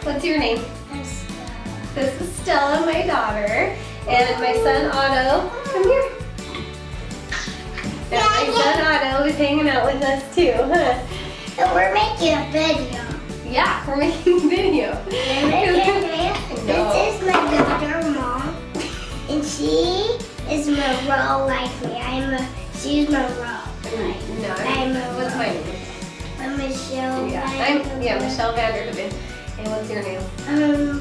What's your name? I'm Stella. This is Stella, my daughter, and my son Otto. Come here. And my son Otto is hanging out with us too, huh? So we're making a video. Yeah, we're making video. We're making a video. This is my daughter, Mom, and she is Monroe like me. She's Monroe. No, I'm what's my name? I'm Michelle. Yeah, Michelle Vanderhoeven. And what's your name?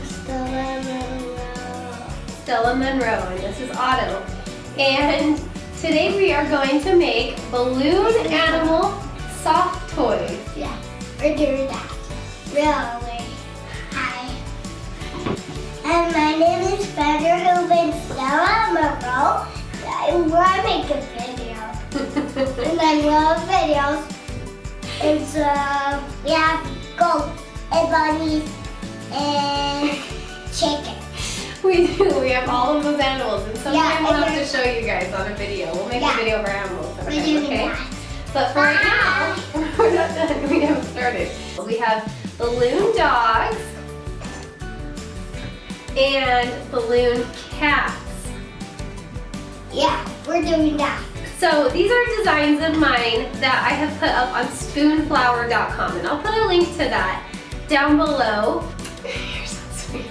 Stella Monroe. Stella Monroe, and this is Otto. And today we are going to make balloon animal soft toys. Yeah, we're doing that. Really. Hi. And my name is Vanderhoeven Stella Monroe. I want to make a video. And I love videos. And so we have goats and bunnies and chickens. We do. We have all of those animals, and sometime we'll and have to show you guys on a video. We'll make a video of our animals. We're doing Okay? that. But for right now, we're not done. We haven't started. We have balloon dogs and balloon cats. Yeah, we're doing that. So these are designs of mine that I have put up on spoonflower.com, and I'll put a link to that down below. You're so sweet.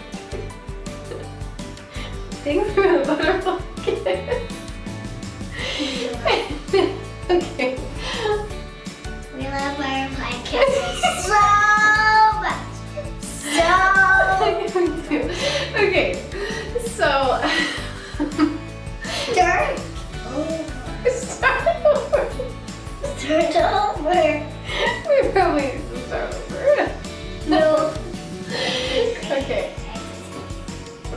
Thanks for the butterfly kiss. Okay. We love butterfly kisses so much. Okay, so Start start over. Start over. We probably need to start over. No. Okay.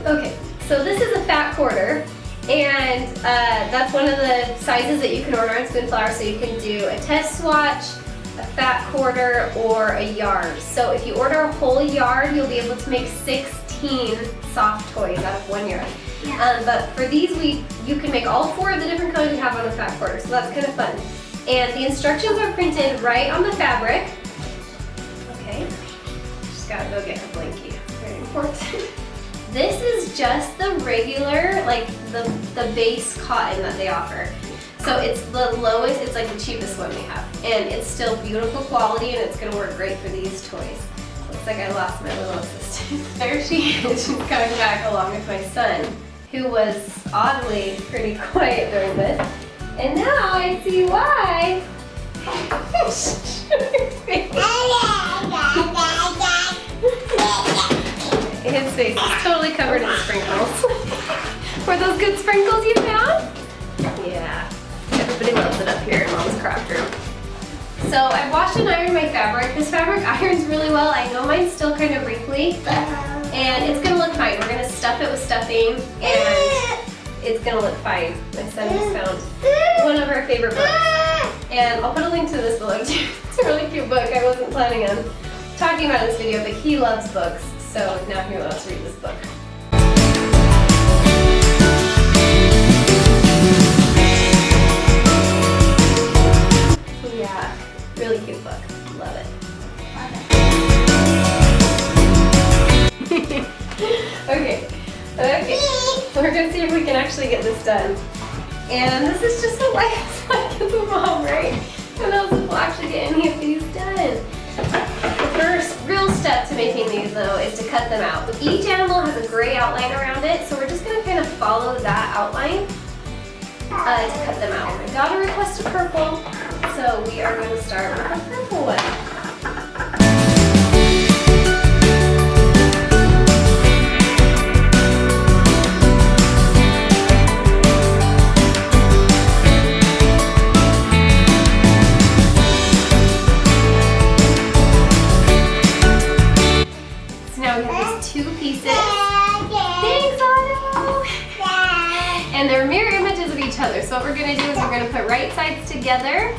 Okay, so this is a fat quarter, and that's one of the sizes that you can order on Spoonflower, so you can do a test swatch, a fat quarter, or a yard. So if you order a whole yard, you'll be able to make 16 soft toys out of 1 yard. Yeah. But for these, you can make all 4 of the different colors we have on a fat quarter, so that's kind of fun. And the instructions are printed right on the fabric. Okay, just gotta go get a blankie. Very important. This is just the regular, like the base cotton that they offer. So it's the lowest, it's like the cheapest one we have. And it's still beautiful quality, and it's gonna work great for these toys. Looks like I lost my little assistant. There she is, she's coming back along with my son, who was oddly pretty quiet during this. And now I see why. His face is totally covered in sprinkles. Were those good sprinkles you found? Yeah. Everybody loves it up here in Mom's craft room. So I washed and ironed my fabric. This fabric irons really well. I know mine's still kind of wrinkly, and it's gonna look fine. We're gonna stuff it with stuffing, and it's gonna look fine. My son just found one of our favorite books. And I'll put a link to this below too. It's a really cute book. I wasn't planning on talking about this video, but he loves books. So now he wants to read this book. Yeah, really cute book. Love it. Okay. We're gonna see if we can actually get this done. And this is just a life like as a mom, right? Who knows if we'll actually get any of these done. The first real step to making these though is to cut them out. Each animal has a gray outline around it, so we're just gonna kind of follow that outline to cut them out. My daughter requested purple, so we are going to start with the purple one. So now we have these 2 pieces. Thanks, Otto! And they're mirror images of each other. So what we're going to do is we're going to put right sides together,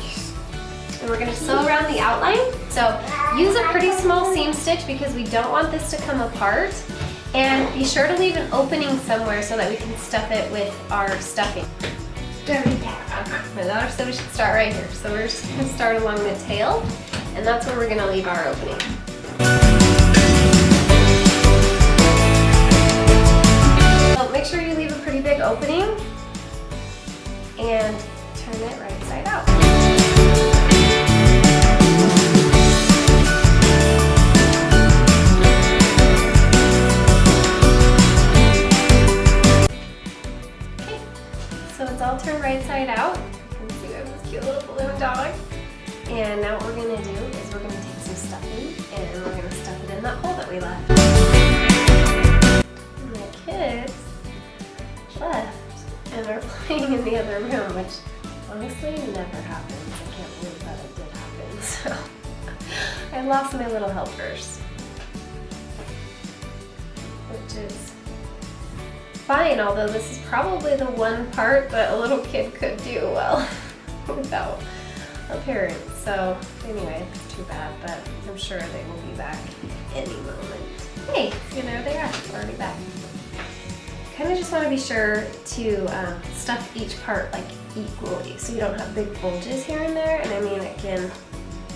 and we're going to sew around the outline. So use a pretty small seam stitch because we don't want this to come apart. And be sure to leave an opening somewhere so that we can stuff it with our stuffing. My daughter said we should start right here. So we're just going to start along the tail, and that's where we're going to leave our opening. So make sure you leave a pretty big opening and turn it right side out. Okay, so it's all turned right side out. You can see we have this cute little balloon dog. And now what we're gonna do is we're gonna take some stuffing and we're gonna stuff it in that hole that we left. And the kids left and are playing in the other room, which honestly never happens. I can't believe that it did happen. So I lost my little helpers, which is fine, although this is probably the one part that a little kid could do well without a parent. So anyway, it's too bad, but I'm sure they will be back any moment. Hey, see, there they are, already back. Kind of just want to be sure to stuff each part like equally, so you don't have big bulges here and there. And I mean, again,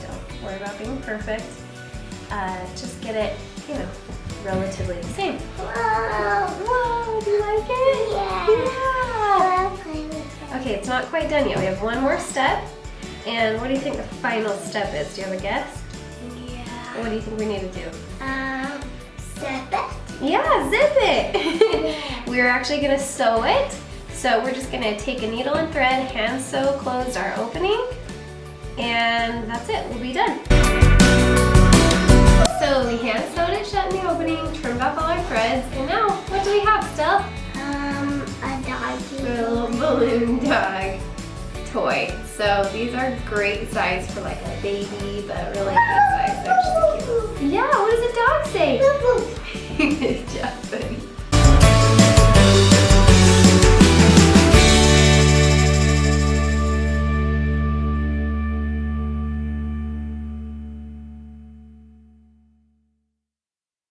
don't worry about being perfect. Just get it, you know, relatively the same. Whoa! Whoa, do you like it? Yeah. Yeah. Okay, it's not quite done yet. We have one more step. And what do you think the final step is? Do you have a guess? Yeah. What do you think we need to do? Zip it. Yeah, zip it! We're actually gonna sew it. So we're just gonna take a needle and thread, hand sew closed our opening, and that's it, we'll be done. So we hand sewed it shut in the opening, trimmed off all our threads, and now what do we have, Steph? A doggy. A little balloon dog toy. So these are great size for like a baby, but really good size. They're just cute. Yeah, what does the dog say? Good job.